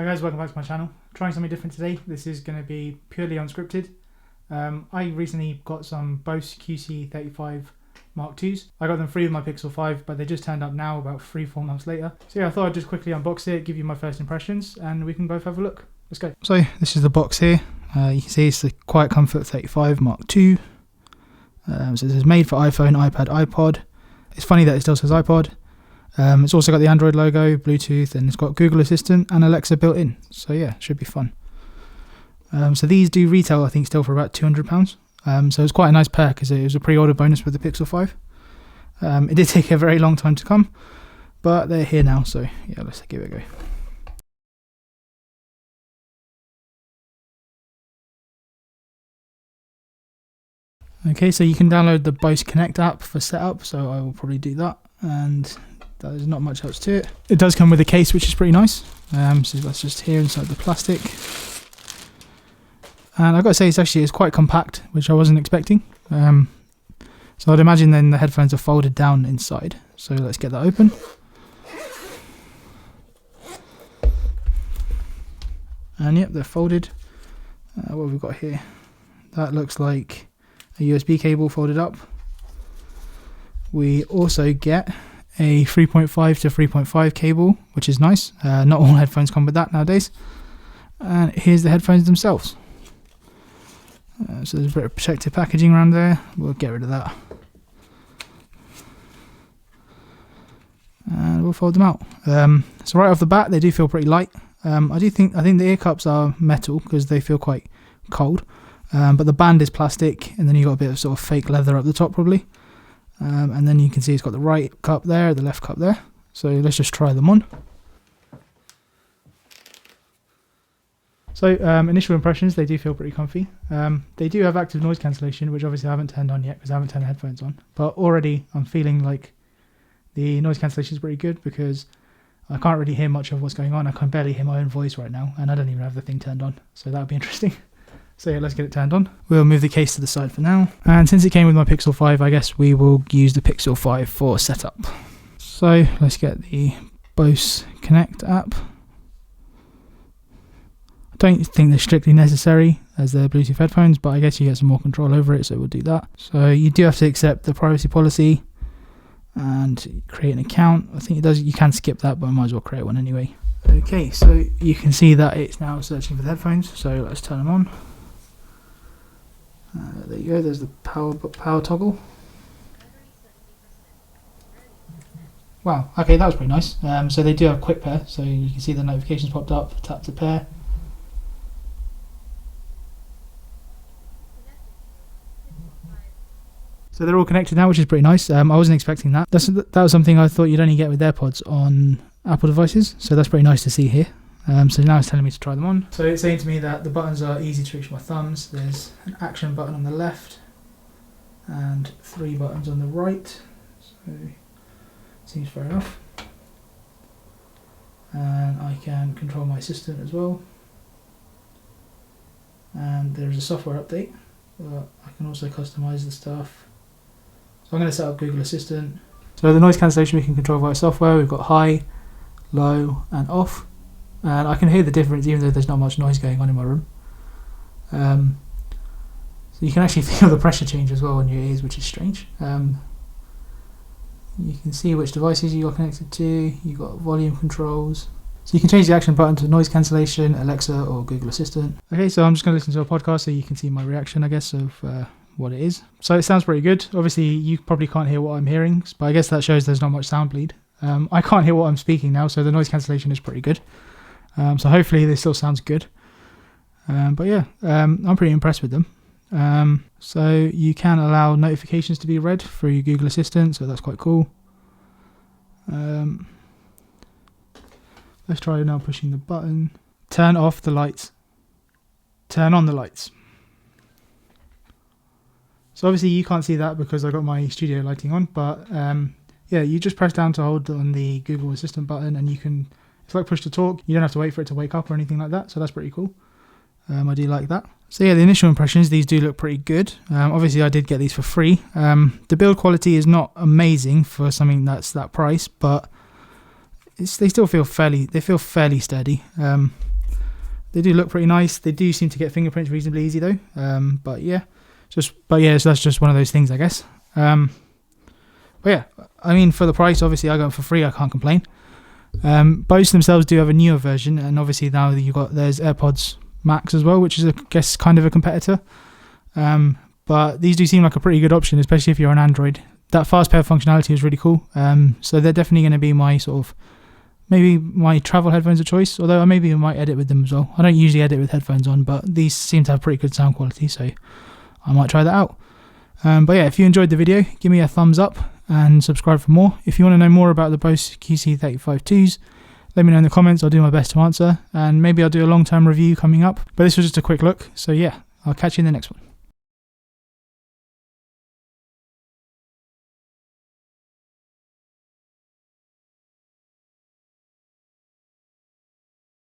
Hi guys, welcome back to my channel. Trying something different today. This is going to be purely unscripted. I recently got some BOSE QC35 IIs. I got them free with my Pixel 5, but they just turned up now about 3-4 months later. So yeah, I thought I'd just quickly unbox it, give you my first impressions, and we can both have a look. Let's go. So this is the box here. You can see it's the Quiet Comfort 35 Mark II. So this is made for iPhone, iPad, iPod. It's funny that it still says iPod. It's also got the Android logo, Bluetooth, and it's got Google Assistant and Alexa built in. So yeah, should be fun. So these do retail, I think, still for about £200. So it's quite a nice pair because it was a pre-order bonus with the Pixel 5. It did take a very long time to come, but they're here now. So yeah, let's give it a go. Okay, so you can download the BOSE Connect app for setup, so I will probably do that, and there's not much else to it. It does come with a case, which is pretty nice. So that's just here inside the plastic. And I've got to say, it's quite compact, which I wasn't expecting. So I'd imagine then the headphones are folded down inside. So let's get that open. And yep, they're folded. What have we got here? That looks like a USB cable folded up. We also get a 3.5 to 3.5 cable, which is nice. Not all headphones come with that nowadays. And here's the headphones themselves. So there's a bit of protective packaging around there. We'll get rid of that. And we'll fold them out. So right off the bat, they do feel pretty light. I think the ear cups are metal because they feel quite cold. But the band is plastic, and then you've got a bit of sort of fake leather up the top probably. And then you can see it's got the right cup there, the left cup there. So let's just try them on. So initial impressions, they do feel pretty comfy. They do have active noise cancellation, which obviously I haven't turned on yet because I haven't turned the headphones on. But already I'm feeling like the noise cancellation is pretty good because I can't really hear much of what's going on. I can barely hear my own voice right now, and I don't even have the thing turned on. So that'll be interesting. So yeah, let's get it turned on. We'll move the case to the side for now. And since it came with my Pixel 5, I guess we will use the Pixel 5 for setup. So let's get the BOSE Connect app. I don't think they're strictly necessary as they're Bluetooth headphones, but I guess you get some more control over it, so we'll do that. So you do have to accept the privacy policy and create an account. I think it does. You can skip that, but I might as well create one anyway. Okay, so you can see that it's now searching for the headphones. So let's turn them on. There you go, there's the power toggle. Wow, okay, that was pretty nice. So they do have quick pair, so you can see the notifications popped up, tap to pair. So they're all connected now, which is pretty nice. I wasn't expecting that. That was something I thought you'd only get with AirPods on Apple devices, so that's pretty nice to see here. So now it's telling me to try them on. So it's saying to me that the buttons are easy to reach with my thumbs. There's an action button on the left and 3 buttons on the right. So seems fair enough. And I can control my assistant as well. And there's a software update, but I can also customize the stuff. So I'm going to set up Google Assistant. So the noise cancellation we can control via software. We've got high, low, and off. And I can hear the difference even though there's not much noise going on in my room. So you can actually feel the pressure change as well in your ears, which is strange. You can see which devices you are connected to. You've got volume controls. So you can change the action button to noise cancellation, Alexa, or Google Assistant. Okay, so I'm just going to listen to a podcast so you can see my reaction, I guess, of what it is. So it sounds pretty good. Obviously, you probably can't hear what I'm hearing, but I guess that shows there's not much sound bleed. I can't hear what I'm speaking now, so the noise cancellation is pretty good. So hopefully this still sounds good. But yeah, I'm pretty impressed with them. So you can allow notifications to be read through Google Assistant, so that's quite cool. Let's try now pushing the button. Turn off the lights. Turn on the lights. So obviously you can't see that because I got my studio lighting on, but yeah, you just press down to hold on the Google Assistant button and you can, it's like push to talk. You don't have to wait for it to wake up or anything like that, so that's pretty cool. I do like that. So yeah, the initial impressions, these do look pretty good. Obviously I did get these for free. The build quality is not amazing for something that's that price, but they still feel fairly sturdy. They do look pretty nice. They do seem to get fingerprints reasonably easy though. But yeah, so that's just one of those things, I guess. But yeah, I mean, for the price, obviously I got them for free. I can't complain. BOSE themselves do have a newer version, and obviously now there's AirPods Max as well, which is, I guess, kind of a competitor. But these do seem like a pretty good option, especially if you're on Android. That fast pair functionality is really cool. So they're definitely going to be my maybe my travel headphones of choice, although I maybe might edit with them as well. I don't usually edit with headphones on, but these seem to have pretty good sound quality, so I might try that out. But yeah, if you enjoyed the video, give me a thumbs up and subscribe for more. If you want to know more about the BOSE QC35 IIs, let me know in the comments. I'll do my best to answer, and maybe I'll do a long-term review coming up. But this was just a quick look, so yeah, I'll catch you in the next one.